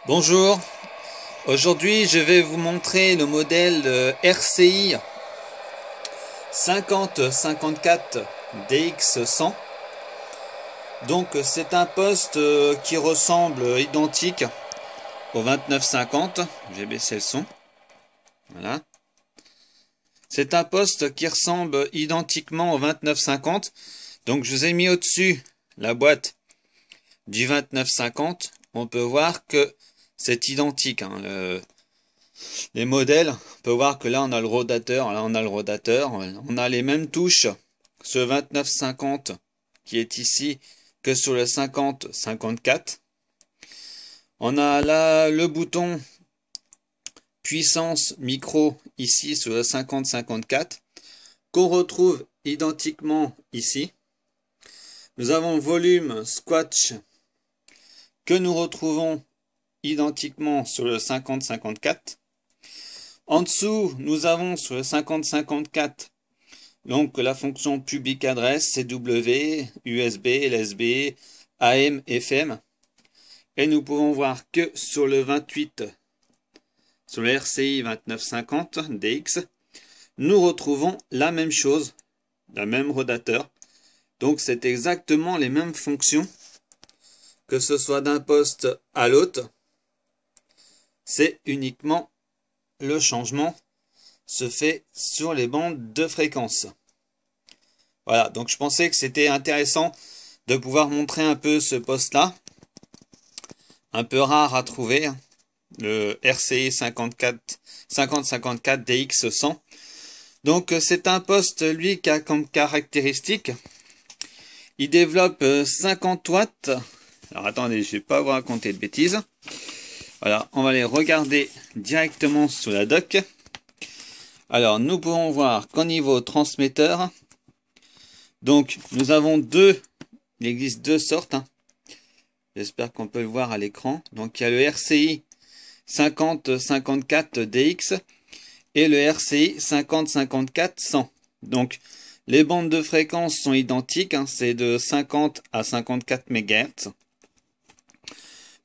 Bonjour, aujourd'hui je vais vous montrer le modèle RCI 5054 DX100. Donc c'est un poste qui ressemble identique au 2950. J'ai baissé le son. Voilà. C'est un poste qui ressemble identiquement au 2950. Donc je vous ai mis au-dessus la boîte du 2950. On peut voir que c'est identique, hein, les modèles. On peut voir que là on a le rotateur, là on a le rotateur, on a les mêmes touches sur le 2950 qui est ici que sur le 5054. On a là le bouton puissance micro ici sur le 5054 qu'on retrouve identiquement ici. Nous avons le volume squash que nous retrouvons identiquement sur le 5054. En dessous, nous avons sur le 5054 donc la fonction public adresse, CW, USB, LSB, AM, FM. Et nous pouvons voir que sur le 28, sur le RCI 2950 DX, nous retrouvons la même chose, le même rotateur. Donc c'est exactement les mêmes fonctions, que ce soit d'un poste à l'autre. C'est uniquement le changement se fait sur les bandes de fréquence. Voilà, donc je pensais que c'était intéressant de pouvoir montrer un peu ce poste-là. Un peu rare à trouver, le RCI 5054 DX100. Donc c'est un poste, lui, qui a comme caractéristique, il développe 50 watts. Alors attendez, je ne vais pas vous raconter de bêtises. Voilà, on va aller regarder directement sur la doc. Alors nous pouvons voir qu'au niveau transmetteur, donc nous avons il existe deux sortes, hein. J'espère qu'on peut le voir à l'écran. Donc il y a le RCI 5054 DX et le RCI 5054 100. Donc les bandes de fréquence sont identiques, hein, c'est de 50 à 54 MHz.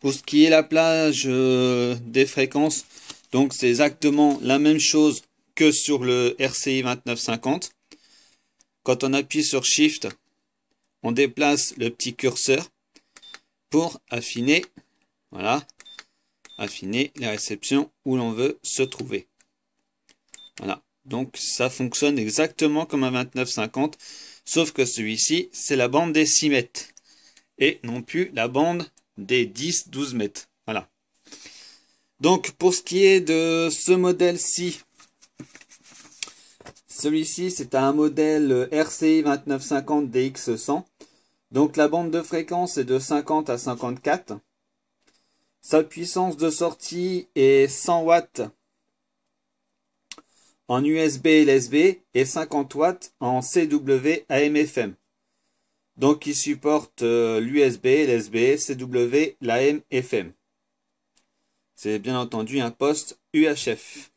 Pour ce qui est la plage des fréquences, donc c'est exactement la même chose que sur le RCI 2950. Quand on appuie sur Shift, on déplace le petit curseur pour affiner, voilà, affiner les réceptions où l'on veut se trouver. Voilà, donc ça fonctionne exactement comme un 2950, sauf que celui-ci, c'est la bande des 6 mètres et non plus la bande des 10-12 mètres. Voilà. Donc pour ce qui est de ce modèle-ci, celui-ci c'est un modèle RCI 2950 DX100. Donc la bande de fréquence est de 50 à 54. Sa puissance de sortie est 100 watts en USB LSB et 50 watts en CW AM/FM. Donc il supporte l'USB, l'SB, CW, l'AM, FM. C'est bien entendu un poste UHF.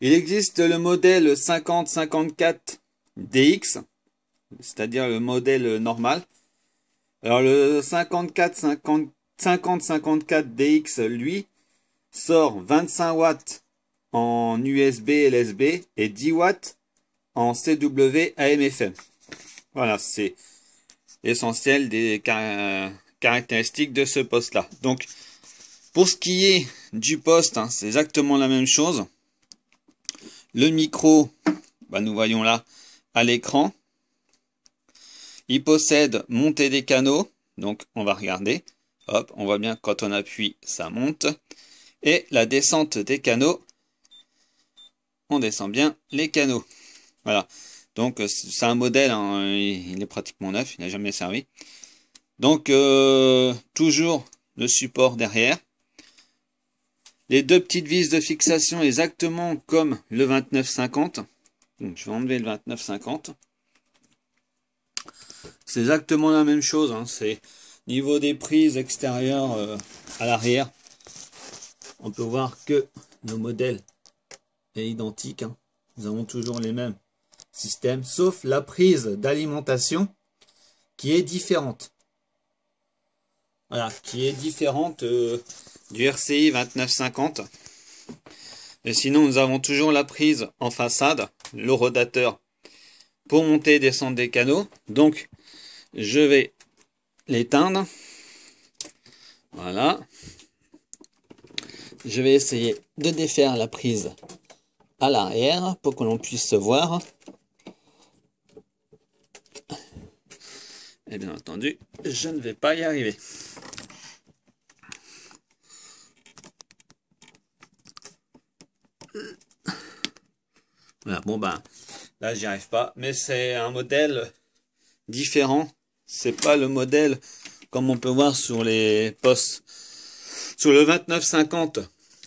Il existe le modèle 5054 DX, c'est-à-dire le modèle normal. Alors le 5054 DX, lui, sort 25 watts en USB LSB et 10 watts en CW AM/FM. Voilà, c'est l'essentiel des caractéristiques de ce poste-là. Donc, pour ce qui est du poste, hein, c'est exactement la même chose. Le micro, nous voyons là à l'écran. Il possède montée des canaux. Donc, on va regarder. Hop, on voit bien quand on appuie, ça monte. Et la descente des canaux, on descend bien les canaux. Voilà. Donc, c'est un modèle, hein, il est pratiquement neuf, il n'a jamais servi. Donc, toujours le support derrière. Les deux petites vis de fixation exactement comme le 2950. Donc, je vais enlever le 2950. C'est exactement la même chose, hein. C'est niveau des prises extérieures à l'arrière. On peut voir que le modèle est identique, hein. Nous avons toujours les mêmes systèmes, sauf la prise d'alimentation qui est différente. Voilà, qui est différente du RCI 2950. Et sinon, nous avons toujours la prise en façade, le rotateur pour monter et descendre des canaux. Donc, je vais l'éteindre. Voilà. Je vais essayer de défaire la prise à l'arrière pour que l'on puisse se voir. Et bien entendu, je ne vais pas y arriver. Voilà, bon ben, là j'y arrive pas, mais c'est un modèle différent. C'est pas le modèle comme on peut voir sur les postes. Sur le 2950,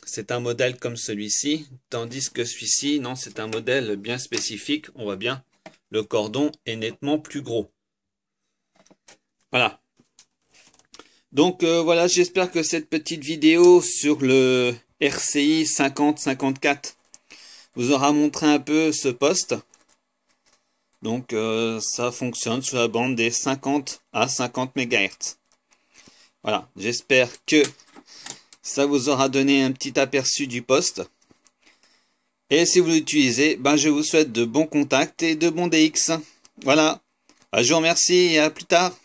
c'est un modèle comme celui-ci, tandis que celui-ci, non, c'est un modèle bien spécifique. On voit bien, le cordon est nettement plus gros. Voilà. Donc voilà, j'espère que cette petite vidéo sur le RCI 5054 vous aura montré un peu ce poste. Donc ça fonctionne sur la bande des 50 à 50 MHz. Voilà, j'espère que ça vous aura donné un petit aperçu du poste. Et si vous l'utilisez, ben je vous souhaite de bons contacts et de bons DX. Voilà, je vous remercie et à plus tard.